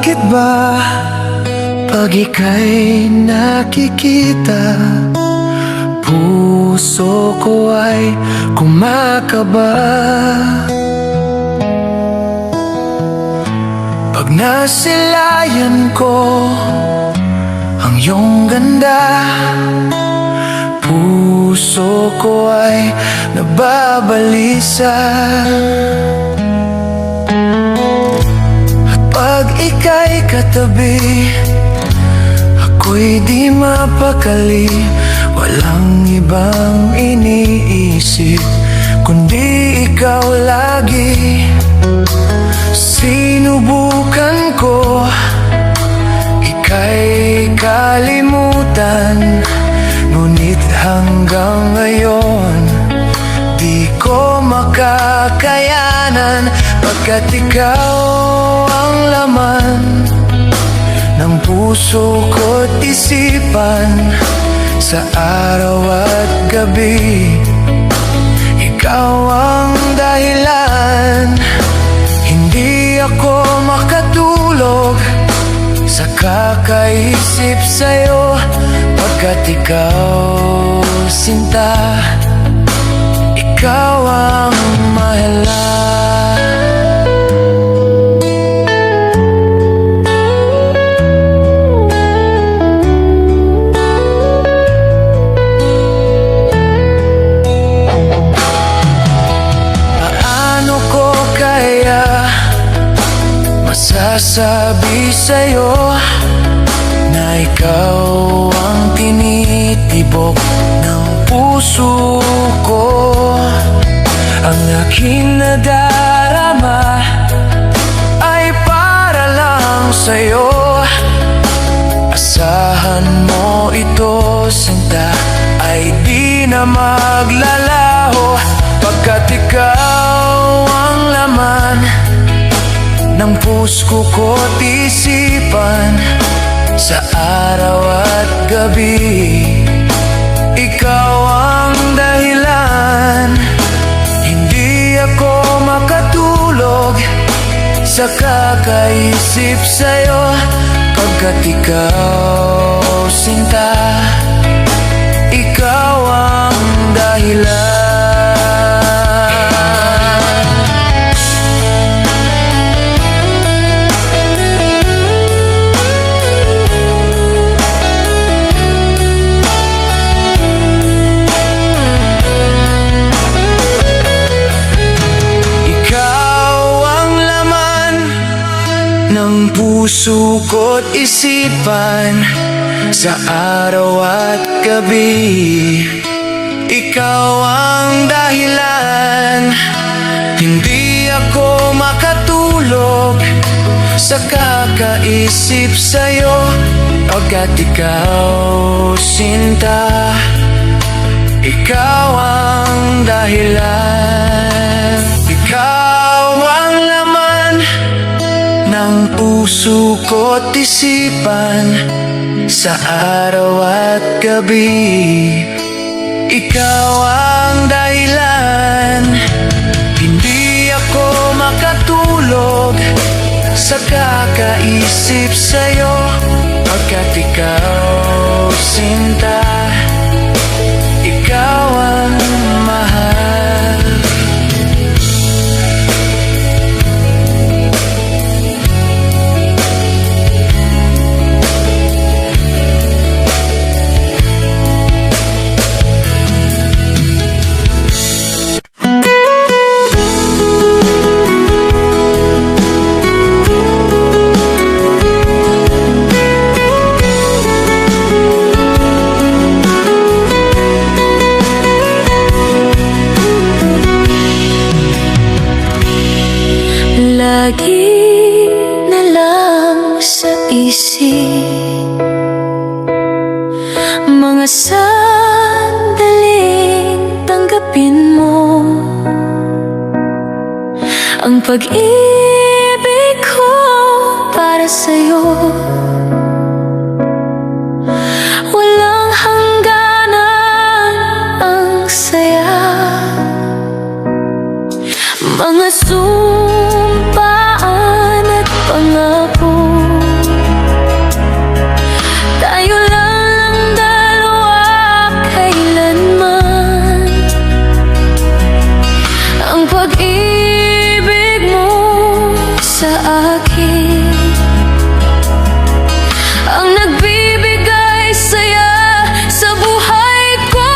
Bakit ba pag ika'y nakikita, puso ko ay kumakaba? Pag nasilayan ko ang iyong ganda, puso ko ay nababalisa. At pag ika'y katabi, ako'y di mapakali. Walang ibang iniisip kundi ikaw lagi. Sinubukan ko ika'y kalimutan, ngunit hanggang ngayon di ko makakayanan. Pagkat ikaw ang laman ng puso ko't isipan, sa araw at gabi ikaw ang dahilan. Hindi ako makatulog sa kakaisip sa'yo, pagkat ikaw, sinta, ikaw ang mahalaga. Masasabi sa'yo na ikaw ang tinitibok ng puso ko. Ang aking nadarama ay para lang sa'yo. Asahan mo ito, sinta, ay di na maglalaho, pagkat ikaw ang laman ng puso ko't isipan, sa araw at gabi ikaw ang dahilan. Hindi ako makatulog sa kakaisip sa'yo, pagkat ikaw, sinta, ikaw ang dahilan. Ng puso ko't isipan, sa araw at gabi ikaw ang dahilan. Hindi ako makatulog sa kakaisip sa'yo, pagkat ikaw, sinta, ikaw ang dahilan. Ikaw ang laman ng puso ko't isipan, sa araw at gabi ikaw ang dahilan. Hindi ako makatulog sa kakaisip sa'yo, pagkat ikaw, sinta, ikaw ang mahal. Lagi na lang sa isip mga sandaling tanggapin mo ang pag-ibig ko para sa'yo. Walang hangganan ang saya, mga sumpaan at pangako akin, ang nagbibigay saya sa buhay ko.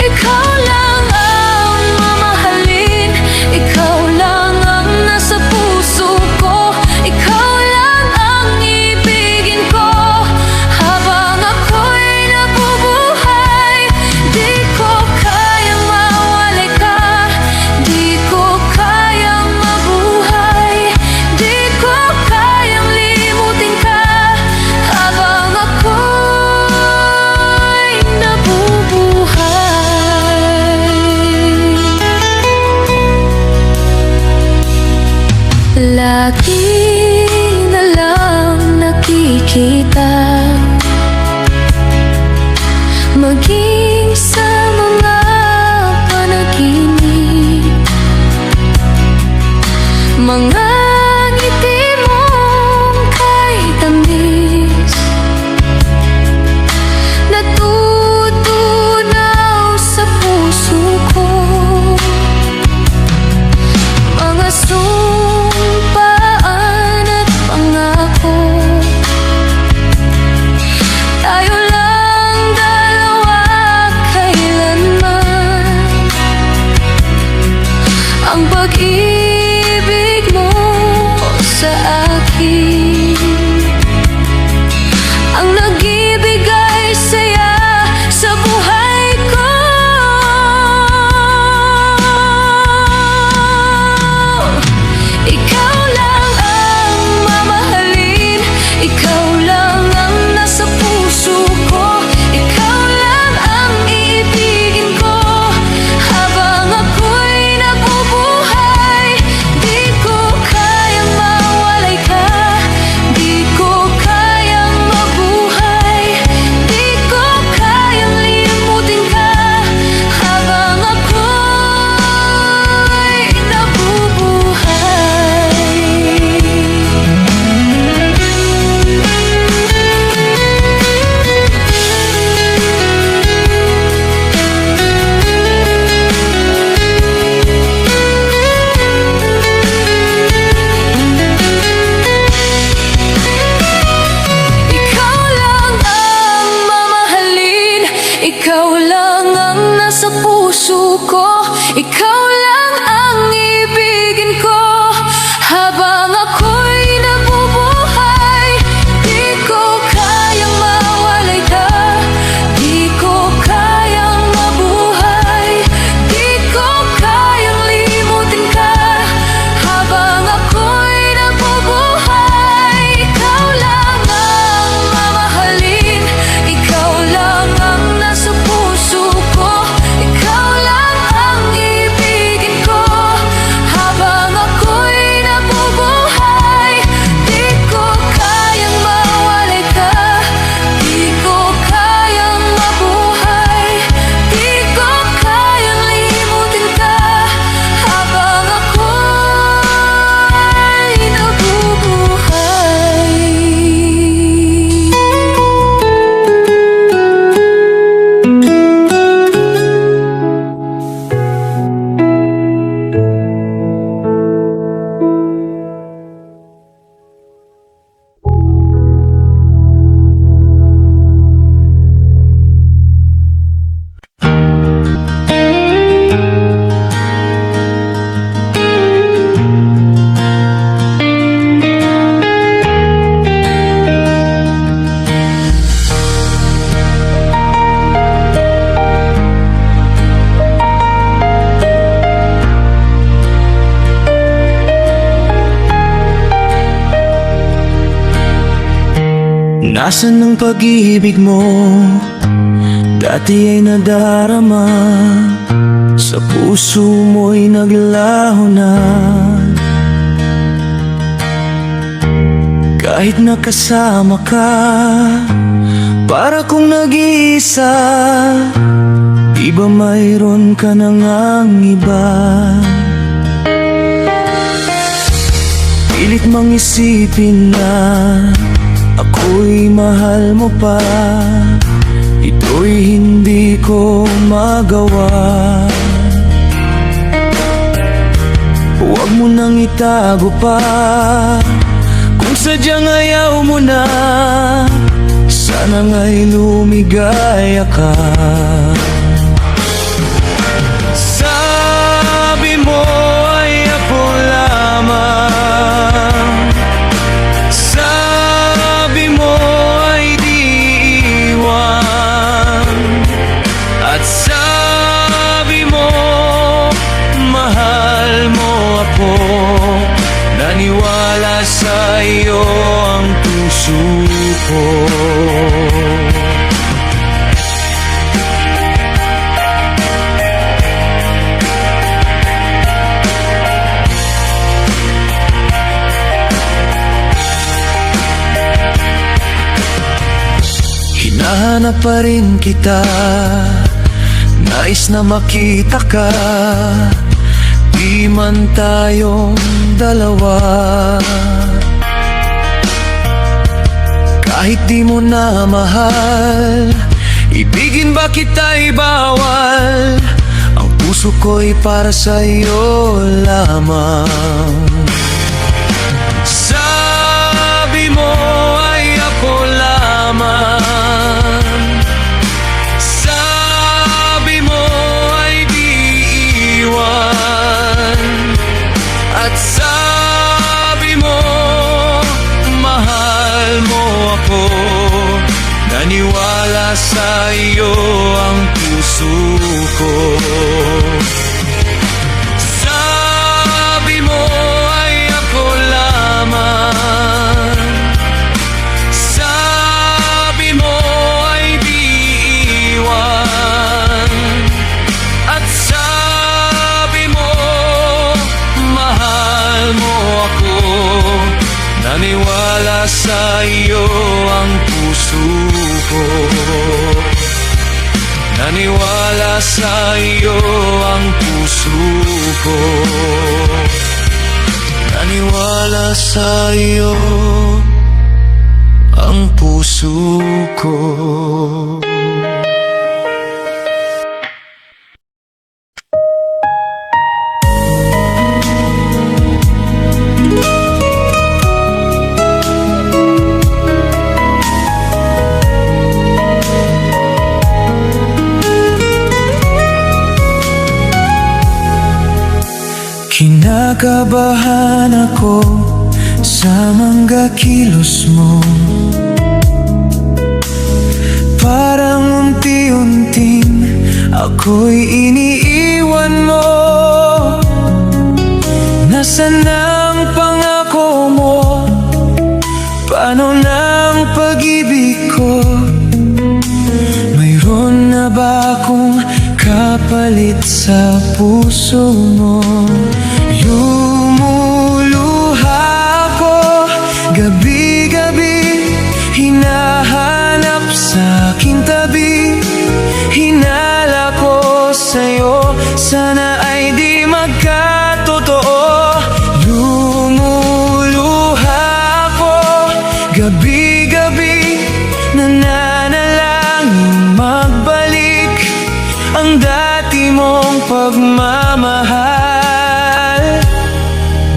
Ikaw lang ang mamahalin, ikaw lang ang nasa puso ko, ikaw lang ang ibigin ko habang ako'y nabubuhay. Di ko kayang mawalay ka, di ko kayang mabuhay, di ko kayang limutin ka habang ako'y nabubuhay. Lagi na lang nakikita, maging sa mga panaginip, mga ngiti mong kay tamis, natutunaw sa puso ko. Mga sumpaan at pangako, tayo lang dalawa kailanman. Ang pag-ibig mo sa akin, ang nagbibigay saya sa buhay ko. Ikaw lang ang mamahalin, ikaw lang ang nasa puso ko, ikaw lang ang iibigin ko habang ako'y nabubuhay. Di ko kayang mawalay ka, di ko kayang mabuhay, di ko kayang limutin ka habang ako'y nabubuhay. Ikaw lang ang mamahalin, ikaw lang ang nasa puso ko, ikaw lang ang ibigin ko habang ako'y nabubuhay. Di ko kayang mawalay ka, di ko kayang mabuhay, di ko kayang limutin ka habang ako'y nabubuhay. Ikaw lang ang mamahalin, ikaw lang ang nasa puso ko, ikaw lang ang ibigin ko habang ako'y nabubuhay. Di ko kayang mawalay ka, di ko kayang mabuhay, di ko kayang limutin ka habang ako'y nabubuhay. Nasaan ang pag-ibig mo? Dati ay nadarama, sa puso mo'y naglaho na. Kahit nakasama ka, para kong nag-iisa. Di ba mayroon ka na ngang iba? Pilit mang isipin na ako'y mahal mo pa. Ito'y hindi ko magawa. mo nang itago pa. Kung sadyang ayaw mo na, sana nga'y lumigaya ka. Sabi mo ay ako lamang, sabi mo ay di iwan, at sabi mo mahal mo ako. Naniwala sa iyo ang puso ko. Hinahanap pa rin kita, nais na makita ka. Di man tayong dalawa, kahit di mo na mahal, ibigin ba kita'y bawal? Ang puso ko'y para sa'yo lamang. Sabi mo ay ako lamang, sabi mo ay di iwan, at sabi mo mahal mo ako. Naniwala sa iyo ang puso ko. Sabi mo ay ako lamang, sabi mo ay di iwan, at sabi mo mahal mo ako. Naniwala sa iyo ang puso ko. Naniwala sa iyo ang puso ko. Naniwala sa iyo ang puso ko. Kinakabahan ako sa mga kilos mo, parang unti-unting ako'y iniiwan mo. Nasaan ang pangako mo? Paano ng pag-ibig ko? Mayroon na ba akong kapalit sa puso mo? Lumuluha ako gabi-gabi, hinahanap sa aking tabi. Hinala ko sa'yo, sana ay di magkatotoo. Lumuluha ako gabi-gabi, nananalangin magbalik ang dati mong pagmamahal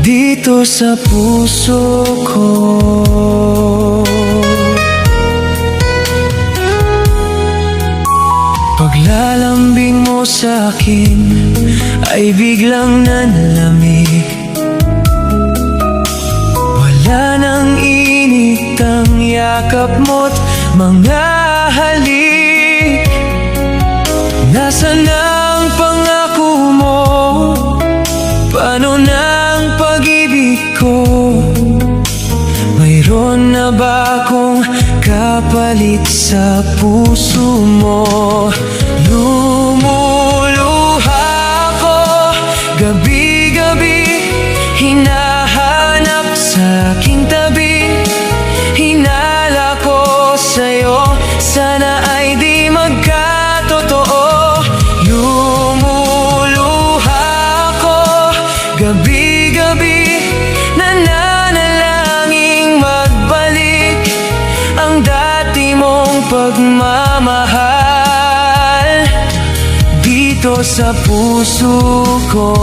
dito sa puso ko. Paglalambing mo sa akin ay biglang nanlamig. Wala nang init ang yakap mo't mga halik. Nasaan ang pangako mo? Paano ng pag-ibig ko? Mayroon na ba akong kapalit sa puso mo? Lumuluha ako gabi-gabi, hinahanap sa aking tabi. Hinala ko sa'yo, sana ay di magkatotoo. Lumuluha ako gabi-gabi, nananalangin magbalik ang dati mong pagmamahal dito sa puso ko.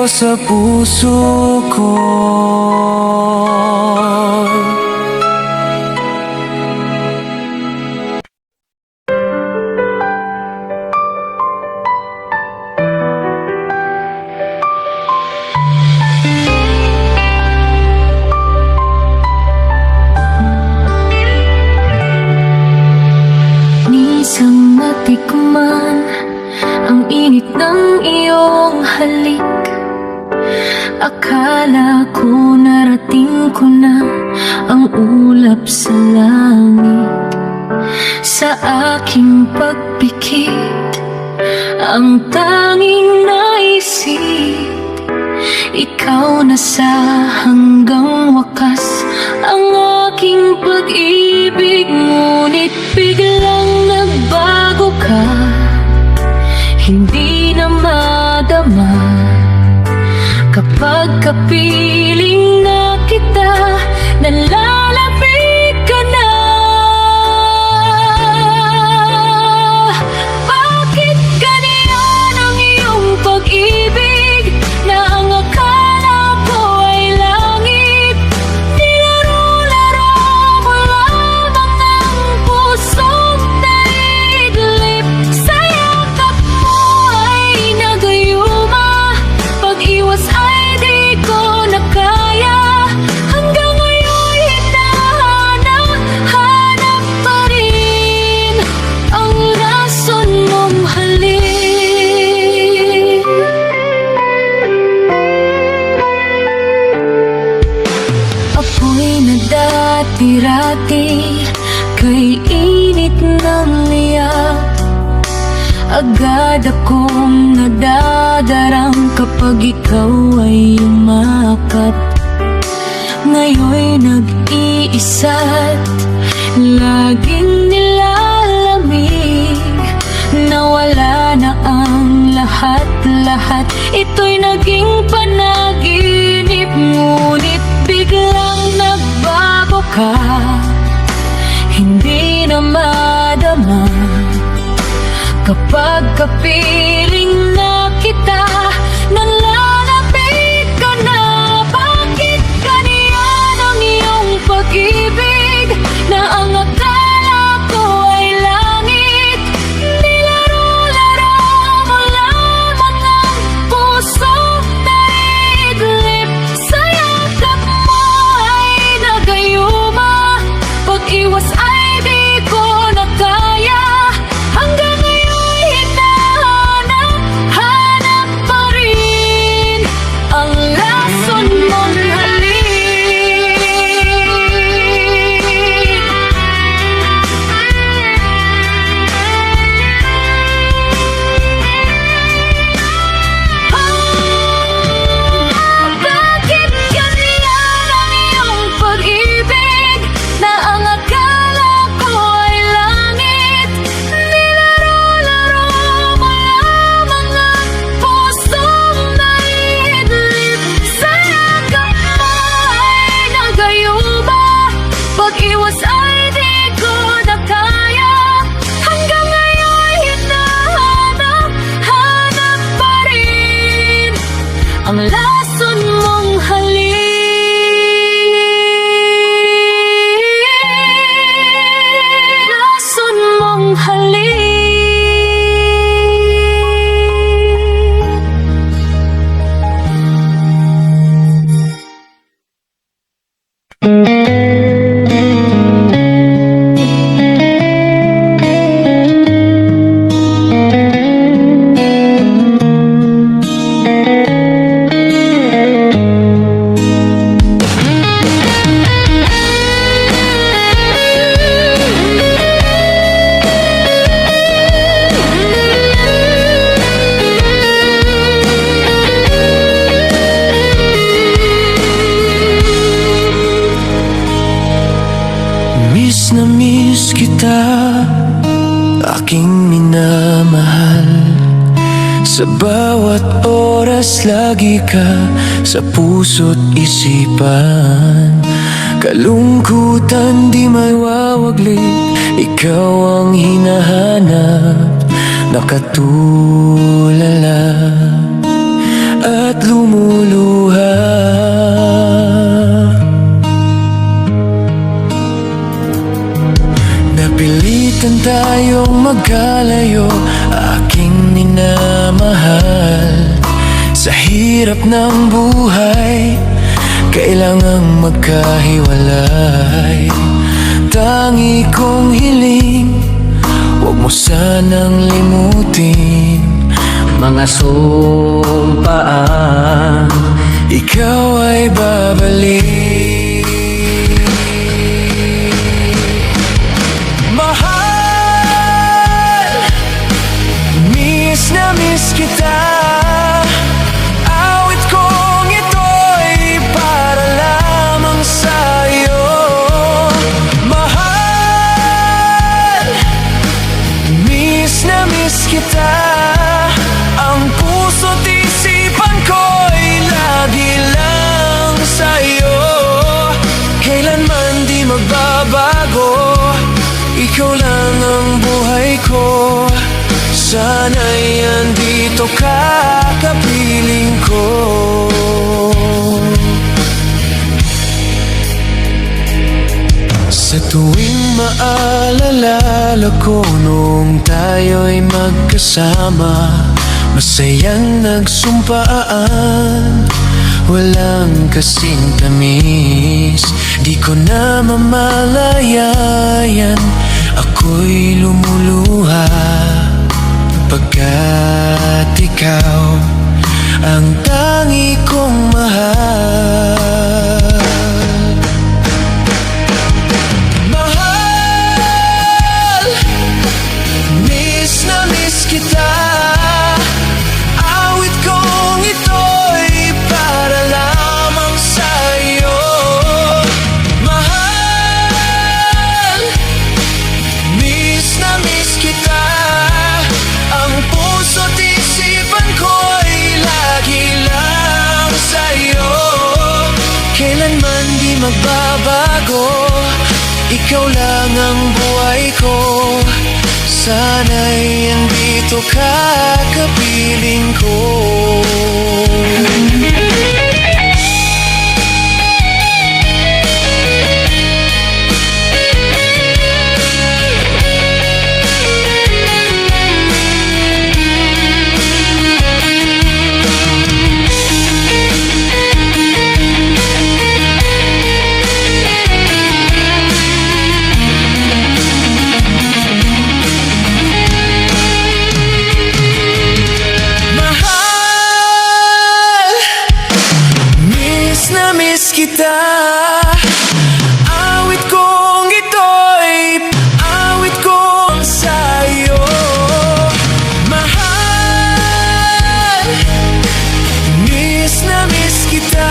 sa puso ko. Minsan natikman ang init ng iyong halik. Akala ko narating ko na ang ulap sa langit. Sa aking pagpikit, ang tanging naisip, ikaw na sa hanggang wakas ang aking pag-ibig. Ngunit biglang nagbago ka, hindi na madama. Kapag kapiling na kita, nalalapit ka na. Bakit ganyan ang iyong pag-ibig, na ang akala ko ay langit? Nilaro-laro mo lamang ang pusong naidlip. Sa yakap mo ay nagayuma, pag-iwas ay di ko na kaya. Hanggang ngayon hinahanap-hanap pa rin ang rason mong halik. Apoy na dati-rati, kay init ng liyak. Agad akong nadadarang kapag ikaw ay umakap. Ngayon'y nag-iisa't laging nilalamig. Nawala na ang lahat-lahat, ito'y naging panaginip. Ngunit biglang nagbago ka, hindi na madama. Kapag kapiling na kita, nalalapit ka na. Bakit ganyan ang iyong pag-ibig, na ang akala ko ay langit? Nilaro-laro mo lamang ang pusong naidlip. Sa yakap mo ay nagayuma, pag-iwas ay di ko na kaya. Hanggang ngayon hinahanap-hanap pa rin ang rason mong halik. Bakit ganyan ang iyong pag-ibig, na ang akala ko ay langit? Nilaro-laro mo lamang ang pusong naidlip. Sa yakap mo ay nagayuma, pag-iwas ay di ko na kaya. Hanggang ngayon hinahanap-hanap pa rin ang lason mong halik. Lason mong halik. Miss na miss kita, aking minamahal. Sa bawat oras lagi ka sa puso't isipan. Kalungkutan di may wawaglit, ikaw ang hinahanap, nakatulala at lumuha Napilitan tayong magkalayo, aking minamahal. Sa hirap ng buhay, kailangang magkahiwalay. Tangi kong hiling, huwag mo sanang limutin mga sumpaan, ikaw ay babalik. Mahal, miss na miss kita. Awit kong ito'y para lamang sa'yo. Mahal, miss na miss kita. Ang puso't isipan ko'y lagi lang sa'yo. Kailanman di magbabago, ikaw lang ang buhay ko. Sana'y andito ka, kapiling ko. Sa tuwing maalala ko nung tayo'y magkasama, masayang nagsumpaan, walang kasing tamis. Di ko na mamalayan, ako'y lumuluha pagkat ikaw ang tangi kong mahal. Mahal, miss na miss kita. Awit kong ito'y para lamang sa'yo. Mahal, miss na miss kita. Ang puso't isipan ko'y lagi lang sa'yo. Kailanman di magbabago, ikaw lang ang buhay ko. Sana'y andito ka, kapiling ko. Kita, awit kong ito'y awit kong sa'yo. Mahal, miss na miss kita.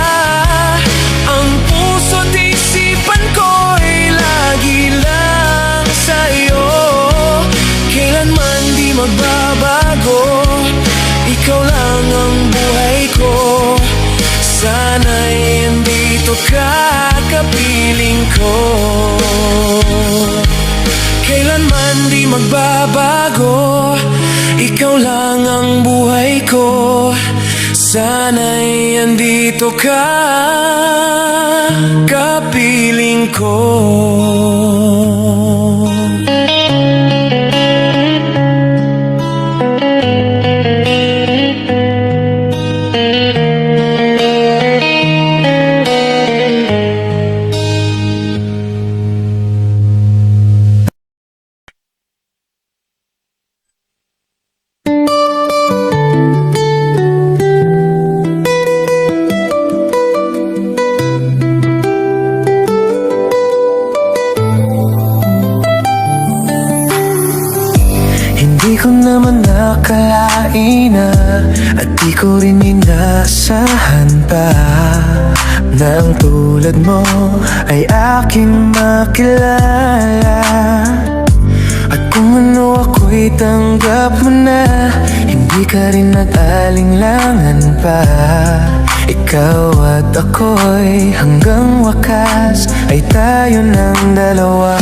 Ang puso't isipan ko'y lagi lang sa'yo. Kailanman di magbabago, ikaw lang ang buhay ko. Sana'y andito ka, kapiling ko. Kailanman di magbabago, ikaw lang ang buhay ko. Sana'y andito ka, kapiling ko. Di ko naman nakalain na, at di ko rin inaasahan pa, na ang tulad mo ay aking makilala. At kung ano ako'y tanggap mo na, hindi ka rin nag-alinlangan pa. Ikaw at ako'y hanggang wakas ay tayo ng dalawa.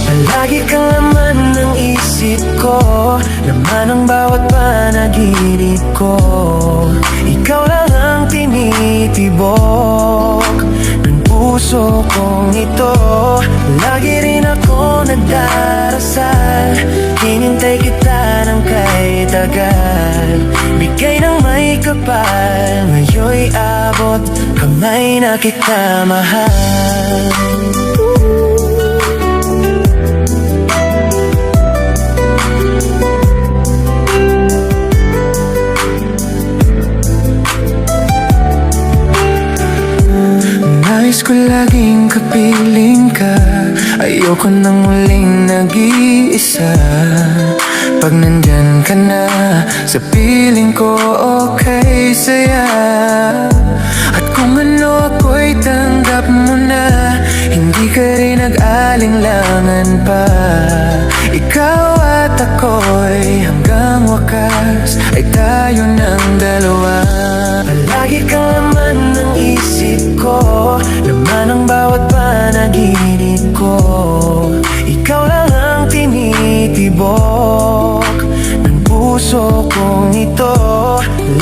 Palagi kang laman ng isip ko, laman ng bawat panaginip ko. Ikaw lang ang tinitibok ng puso kong ito. Lagi rin ako nagdarasal, hinintay kita ng kay tagal. Bigay ng may kapal, ngayon'y abot, kamay na kita mahal. Nais ko laging kapiling ka, ayoko nang muling nag-iisa. Pag nandyan ka na, sa piling ko okay saya. At kung ano ako'y tanggap mo na, hindi ka rin nag-alinlangan pa. Ikaw at ako'y hanggang wakas ay tayo ng dalawa. Palagi ka naman ng isip ko, laman ang bawat panaginip ko. Ikaw lang ang tinitibok ng puso kong ito.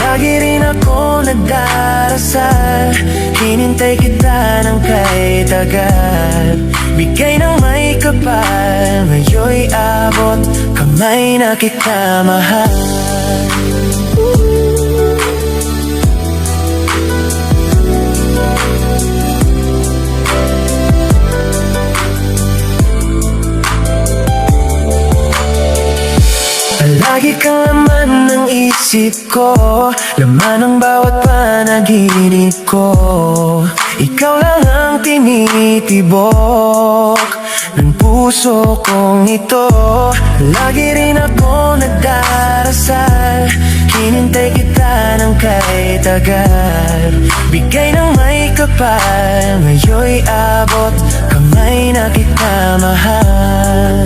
Lagi rin ako nagdarasal, hinintay kita ng kay tagal. Bigay ng may kapal, ngayon'y abot, kamay na kita mahal. Lagi ka naman ng isip ko, laman ang bawat panaginip ko. Ikaw lang ang tinitibok ng puso kong ito. Lagi rin ako nagdarasal, hinintay kita ng kay tagal. Bigay ng may kapal, ngayon'y abot, kamay na kita mahal.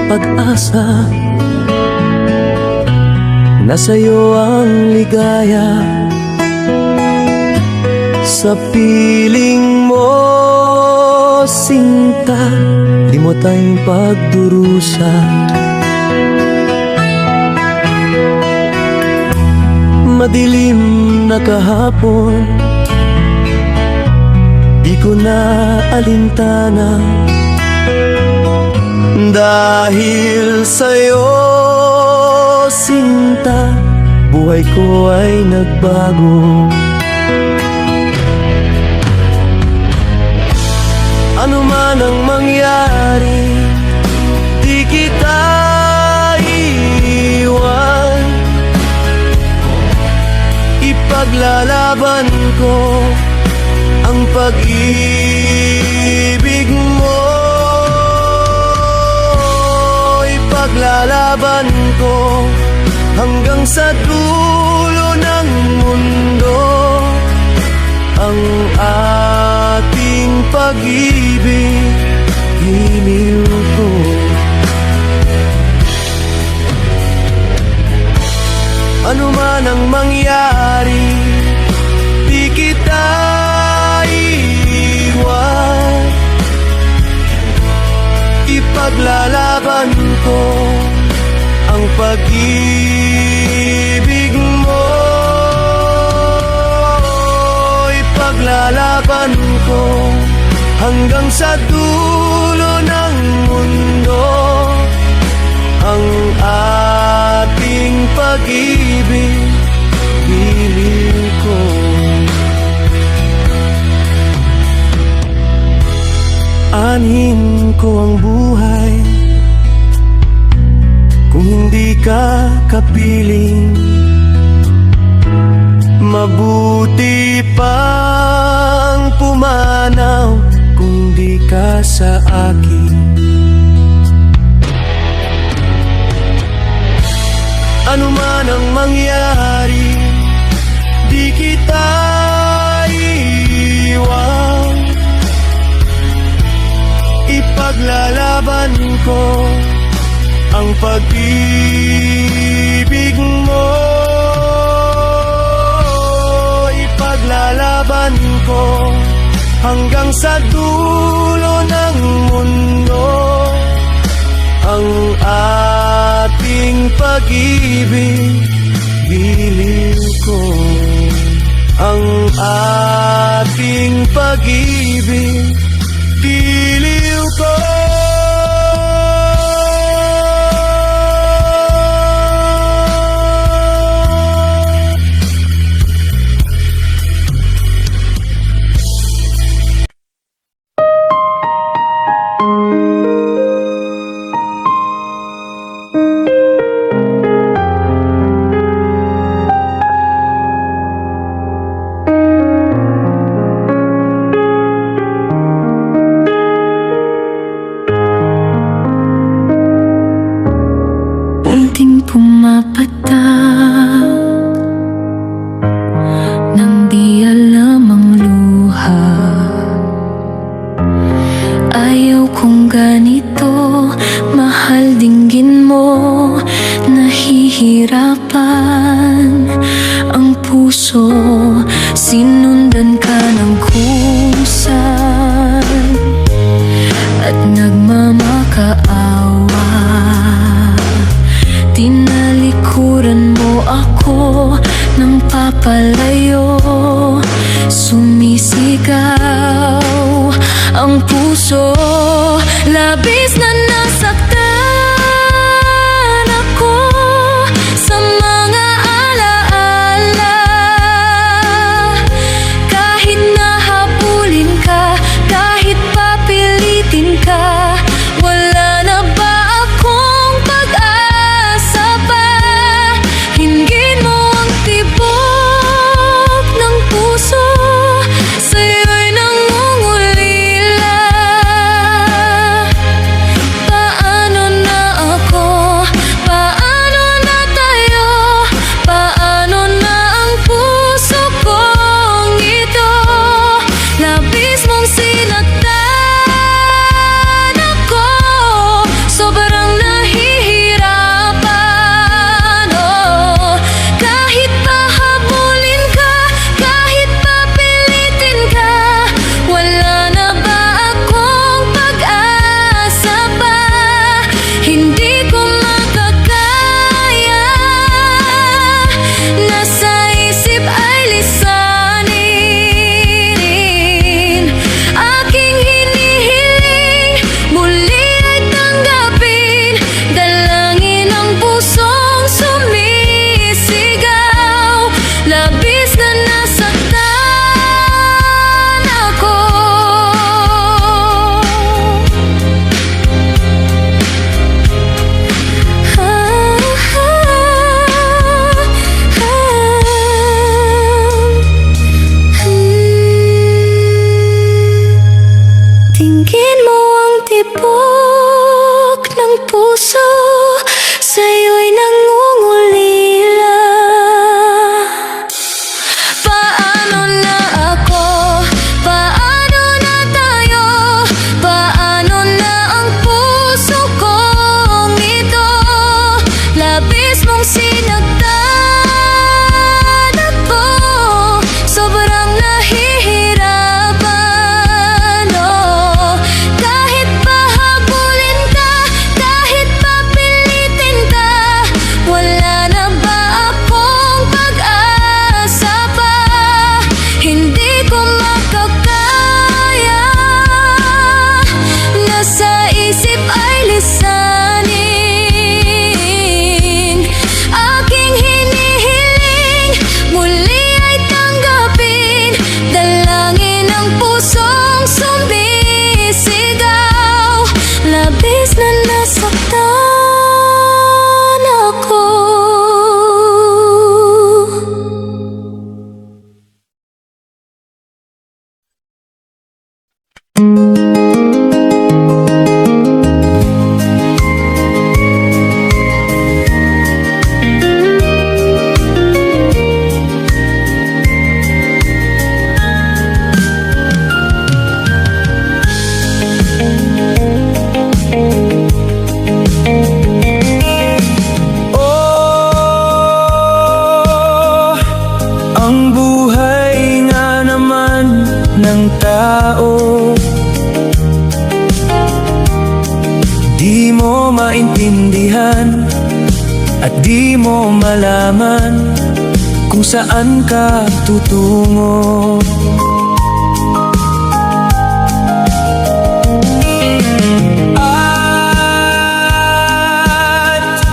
Pag-asa, nasa'yo ang ligaya. Sa piling mo, sinta, di mo tayong pagdurusa. Madilim na kahapon, di ko na alintana. Dahil sa'yo, sinta, buhay ko ay nagbago. Ano man ang mangyari, di kita iiwan. Ipaglalaban ko ang pag-ibig mo. Ipaglalaban ko hanggang sa dulo ng mundo ang ating pag-ibig, giliw ko. Ano man ang mangyari, di kita iiwan. Ipaglalaban ko ang pag-ibig mo. Ipaglalaban ko hanggang sa dulo ng mundo ang ating pag-ibig, giliw ko. Aanhin ko ang buhay kung hindi ka kapiling. Mabuti pang pumanaw kung di ka sa akin. Ano man ang mangyari, di kita iiwan. Ipaglalaban ko ang pag-ibig mo. Ipaglalaban ko hanggang sa dulo ng mundo ang ating pag-ibig. Diliw ko ang ating pag-ibig. Diliw ko. Unting pumapatak nang di alam ang luha. Ayaw kong ganito, mahal dinggin mo. Nahihirapan ang puso, sinundan ka ng kusan at nagmamakaawa. Tinalikuran mo ako ng papalayo. Sumisigaw ang puso, labis na nasaktan ako sa mga alaala. Kahit nahabulin ka, kahit papilitin ka, wala na ba akong pag-asa pa? Hinggin mo ang tibok ng puso, sa'yo'y nangungulila. Paano na ako? Paano na tayo? Paano na ang puso kong ito? Labis mong sinaktan ako, sobrang nahihirapan. Oh, kahit pahabulin ka, kahit papilitin ka, wala na ba akong pag-asa pa? Hindi ko makakaya, nasa isip ay lisanin. Aking hinihiling, muli ay tanggapin. Dalangin ang pusong sumisigaw, labis na nasaktan ako. Tingin mo ang tibok ng puso, sa'yo'y nangungulila. Paano na ako? Paano na tayo? Paano na ang puso kong ito? Labis mong sinaktan ako, sobrang nahihirapan. Oh, kahit pahabulin ka, kahit papilitin Di mo maintindihan at di mo malaman kung saan ka tutungo. At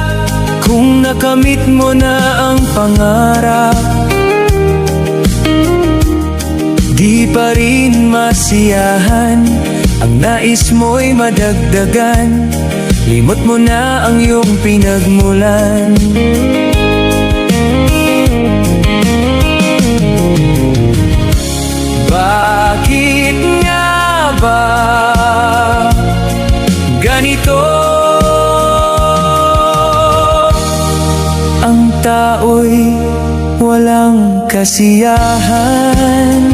kung nakamit mo na ang pangarap, di pa rin masiyahan ang nais mo'y madagdagan. Limot mo na ang iyong pinagmulan. Bakit nga ba ganito? Ang tao'y walang kasiyahan.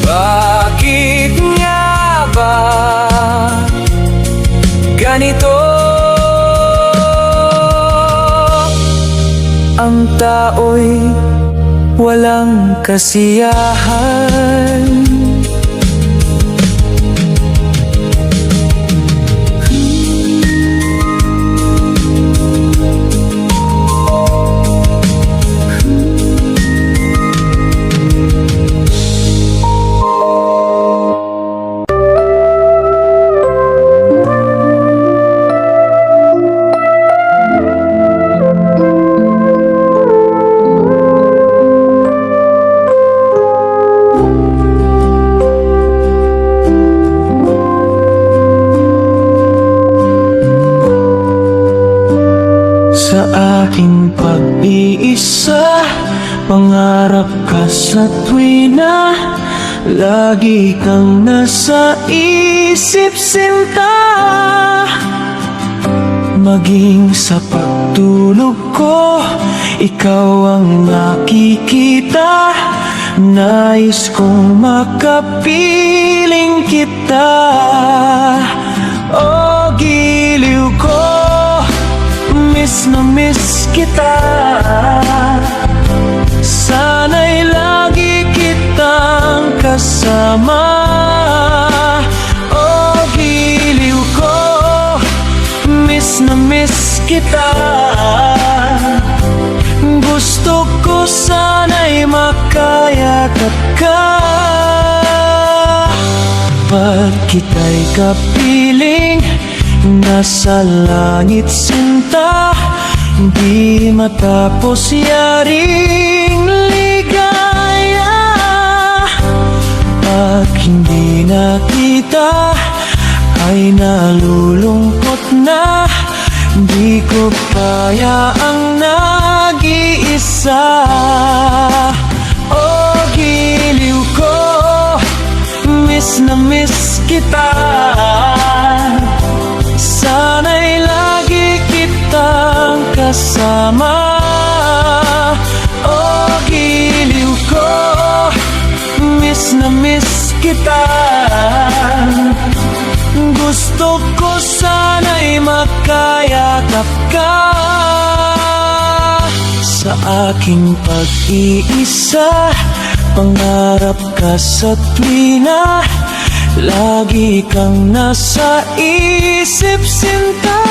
Bakit nga ba ganito? Ang tao'y walang kasiyahan. Sa aking pag-iisa, pangarap ka sa tuwina, lagi kang nasa isip, sinta. Maging sa pagtulog ko, ikaw ang nakikita. Nais kong makapiling kita. O giliw ko, miss na miss kita. Sana'y lagi kitang kasama. O giliw ko, miss na miss kita. Gusto ko sana'y makayakap ka. Pag kita'y kapiling, nasa langit, sinta. Di matapos yaring ligaya. Pag hindi nakita, ay nalulungkot na. Di ko kaya ang nag-iisa. O giliw ko, miss na miss kita. Sana'y lagi kitang kasama. O giliw ko, miss na miss kita. Gusto ko sana'y makayakap ka. Sa aking pag-iisa, pangarap ka sa tuwina, lagi kang nasa isip, sinta.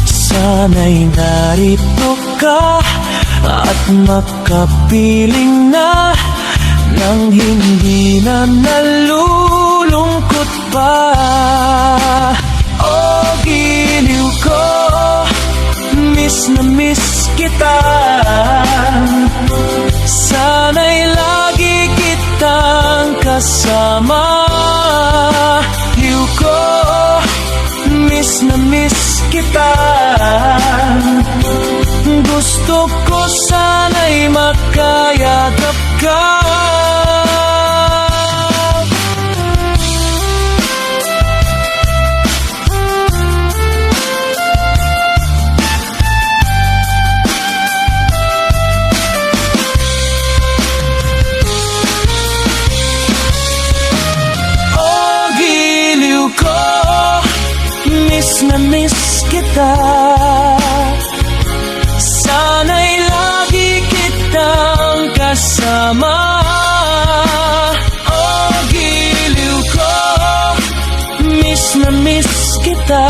Sana'y narito ka at makapiling na, nang hindi na nalulungkot pa. O kita. Sana'y lagi kitang kasama. Liw ko, miss na miss kita. Gusto ko sana'y makayagap ka. Miss na miss kita. Sana'y lagi kitang kasama. Oh, giliw ko, miss na miss kita.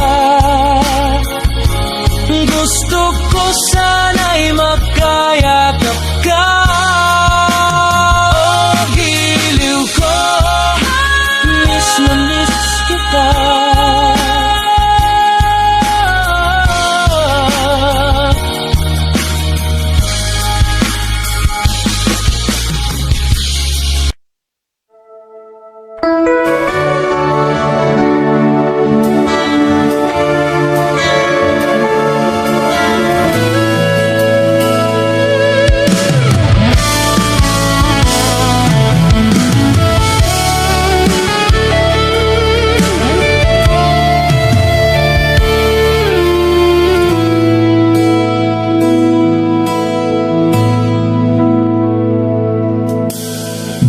Gusto ko sana'y makayakap ka. Oh, giliw ko, miss na miss kita.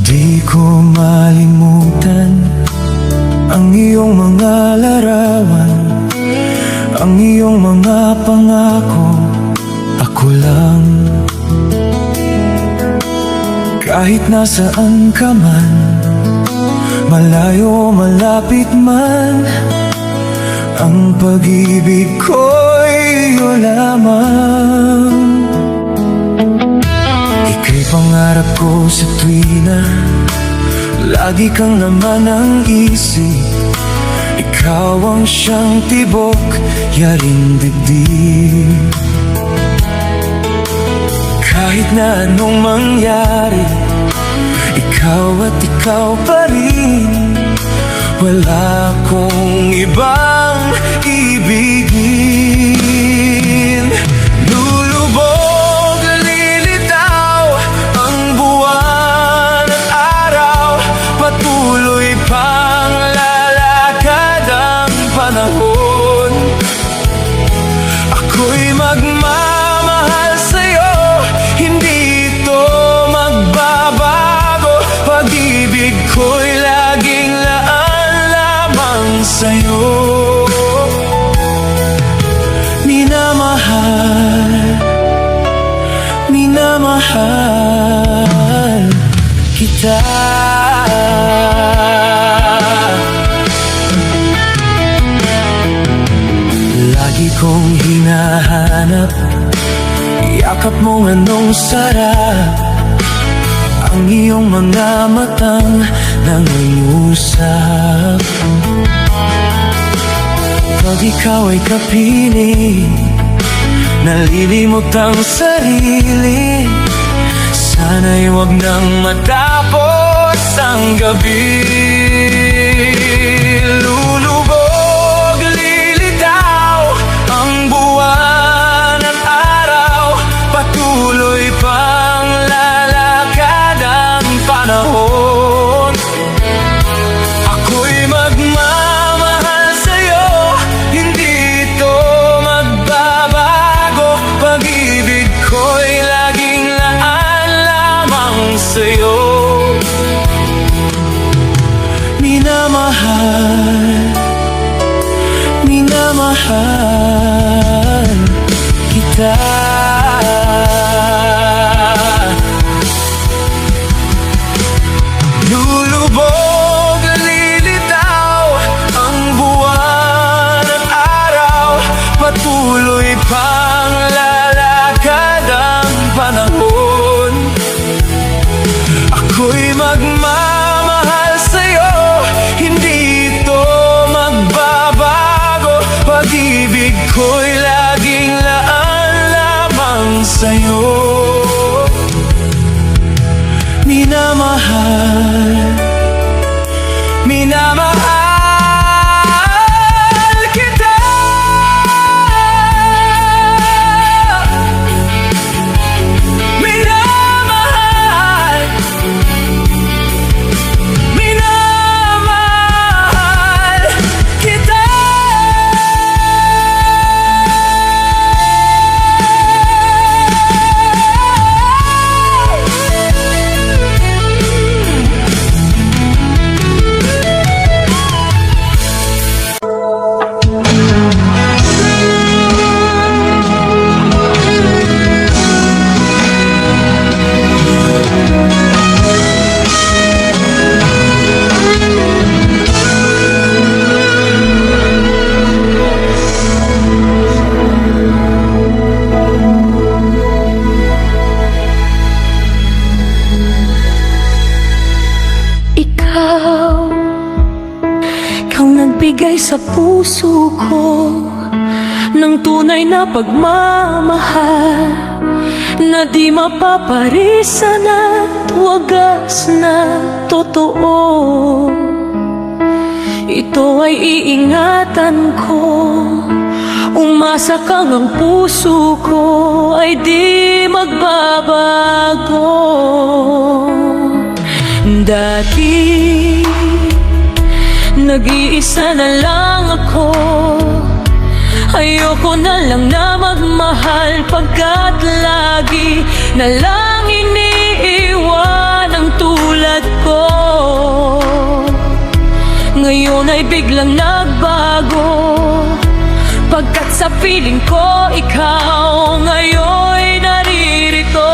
Di ko malimutan ang iyong mga larawan, ang iyong mga pangako. Ako lang, kahit nasaan ka man, malayo malapit man, ang pag-ibig ko'y iyo lamang. Ika'y pangarap ko sa tuwina, lagi kang laman ng isip. Ikaw ang siyang tibok, yaring dibdib. Kahit na anong mangyari, ikaw at ikaw pa rin. Wala akong ibang ibigin. Lulubog, lilitaw ang buwan at araw. Patuloy pang lalakad ang panahon. Ako'y magmamahal sa'yo, hindi ito magbabago. Pag-ibig ko'y laging laan lamang sa'yo. Minamahal kita. Lagi kong hinahanap yakap mong anong sarap, ang iyong mga matang nangungusap. Pag ikaw ay kapiling, nalilimot ang sarili. Sana'y wag nang matapos ang gabi. Lulubog, lilitaw ang buwan at araw. Patuloy pang lalakad ang panahon. Ako'y magmamahal sa'yo, hindi ito magbabago. Pag-ibig ko'y laging laan lamang sa'yo. Minamahal kita. Lulubog, lilitaw ang buwan at araw. Patuloy pang lalakad ang panahon. Ako'y magmamahal sa'yo, hindi ito magbabago. Pag-ibig ko'y laging laan lamang sa'yo. Minamahal, minamahal kita. Minamahal, minamahal kita. Ikaw nagbigay sa puso ko ng tunay na pagmamahal na di mapaparisan at wagas na totoo. Ito ay iingatan ko, umasa kang ang puso ko ay di magbabago. Dati nag-iisa na lang ako, ayoko na lang na magmahal pagkat lagi na lang iniiwan ang tulad ko. Ngayon ay biglang nagbago, pagkat sa piling ko ikaw ngayon'y naririto.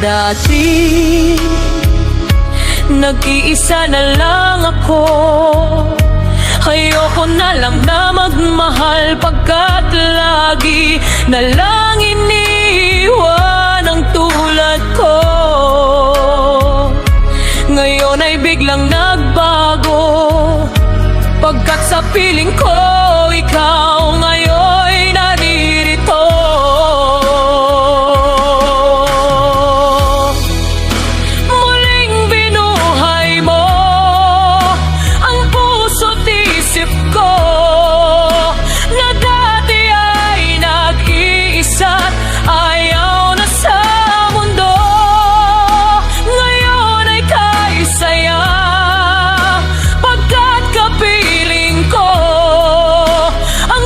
Dati nag-iisa na lang ako, ayoko na lang na magmahal pagkat lagi na lang iniwan ang tulad ko. Ngayon ay biglang nagbago, pagkat sa piling ko ikaw ngayon'y naririto. Ang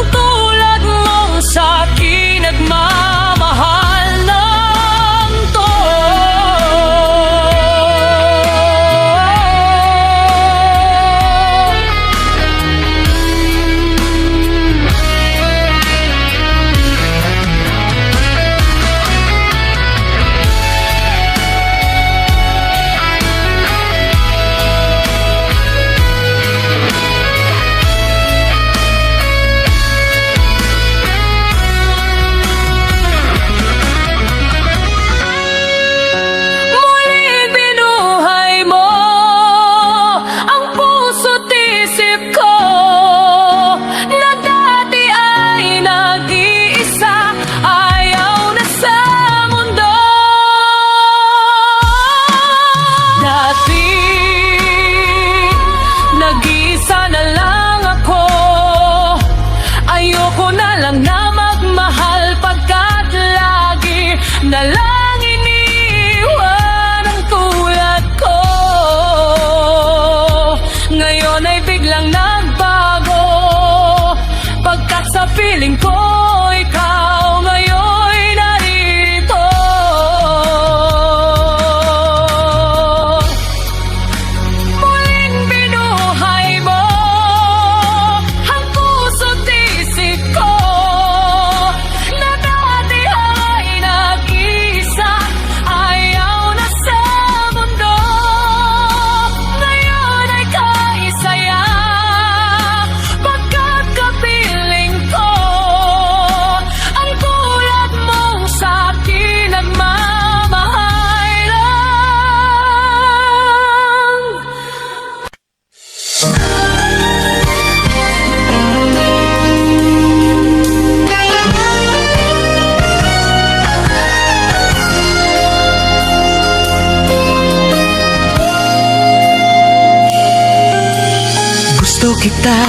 kita.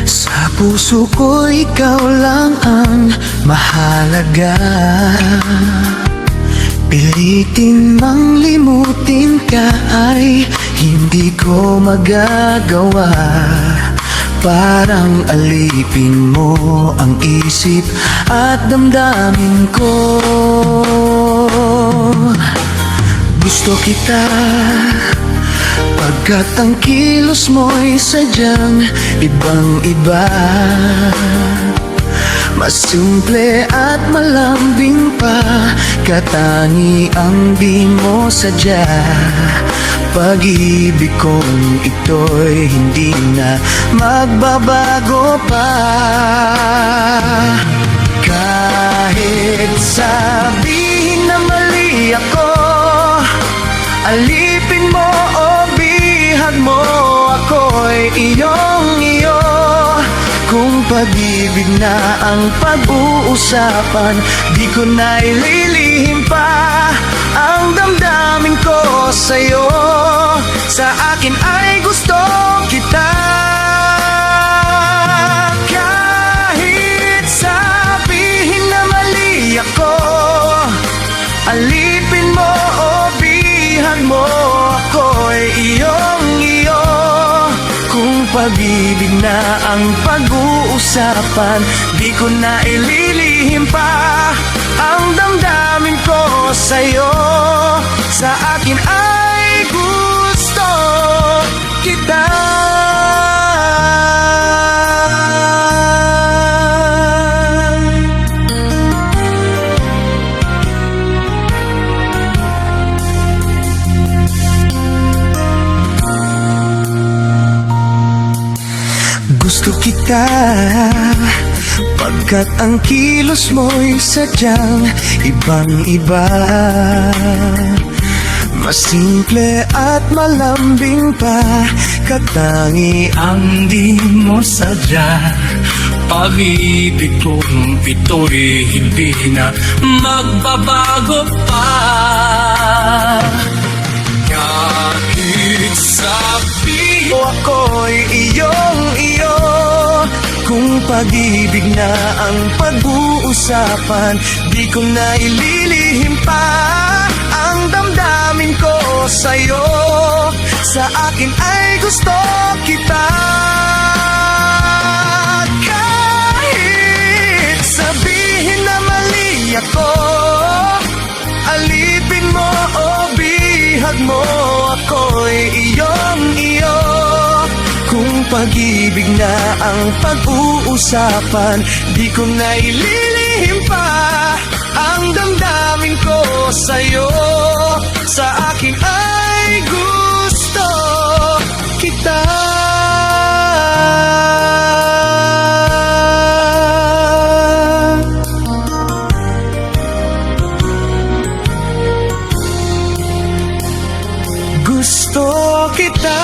Sa puso ko ikaw lang ang mahalaga. Pilitin mang limutin ka ay hindi ko magagawa. Parang alipin mo ang isip at damdamin ko. Gusto kita pagkat ang kilos mo'y sadyang ibang-iba. Mas simple at malambing pa, katangi ang di mo sadya. Pag-ibig kong ito'y hindi na magbabago pa. Kahit sabihin na mali ako, alipin mo o bihag mo, ako'y iyong-iyo. Kung pag-ibig na ang pag-uusapan, di ko na ililihim pa ang damdamin ko sa'yo. Sa akin ay gusto kita. Kahit sabihin na mali ako, alipin mo o bihag mo, ako'y iyong-iyo. Kung pag-ibig na ang pag-uusapan, di ko na ililihim pa ang damdamin ko sa'yo. Sa akin ay gusto kita. Gusto kita pagkat ang kilos mo'y sadyang ibang-iba. Mas simple at malambing pa, katangi ang di mo sadya. Pag-ibig kong ito'y hindi na magbabago pa. Kahit sabihin Ako'y iyong-iyo. Kung pag-ibig na ang pag-uusapan, di ko na ililihim pa ang damdamin ko sa'yo. Sa akin ay gusto kita. Kahit sabihin na mali ako, alipin mo o bihag mo, ako'y iyong-iyo. Kung pag-ibig na ang pag-uusapan, di ko na ililihim pa ang damdamin ko sa'yo. Sa akin ay gusto kita. Gusto kita.